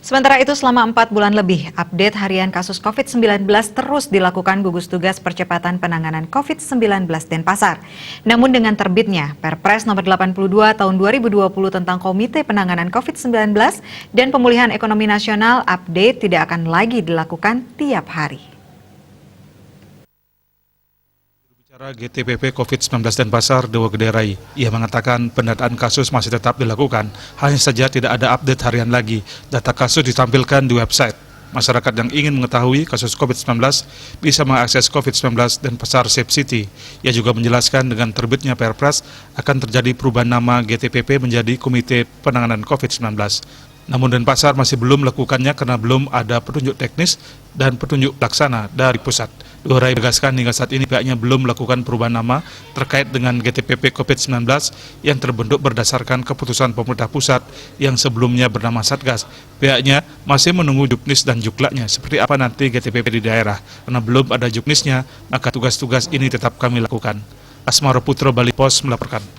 Sementara itu, selama 4 bulan lebih, update harian kasus COVID-19 terus dilakukan gugus tugas percepatan penanganan COVID-19 Denpasar. Namun dengan terbitnya Perpres nomor 82 tahun 2020 tentang Komite Penanganan COVID-19 dan Pemulihan Ekonomi Nasional, update tidak akan lagi dilakukan tiap hari. GTPP COVID-19 Denpasar, Dewa Gede Rai. Ia mengatakan pendataan kasus masih tetap dilakukan, hanya saja tidak ada update harian lagi. Data kasus ditampilkan di website. Masyarakat yang ingin mengetahui kasus COVID-19 bisa mengakses COVID-19 Denpasar Safe City. Ia juga menjelaskan dengan terbitnya Perpres akan terjadi perubahan nama GTPP menjadi Komite Penanganan COVID-19. Namun Denpasar masih belum melakukannya karena belum ada petunjuk teknis dan petunjuk pelaksana dari pusat. Dewa Rai menegaskan hingga saat ini pihaknya belum melakukan perubahan nama terkait dengan GTPP COVID-19 yang terbentuk berdasarkan keputusan pemerintah pusat yang sebelumnya bernama Satgas. Pihaknya masih menunggu juknis dan juklaknya seperti apa nanti GTPP di daerah. Karena belum ada juknisnya, maka tugas-tugas ini tetap kami lakukan. Asmara Putra, Bali Pos melaporkan.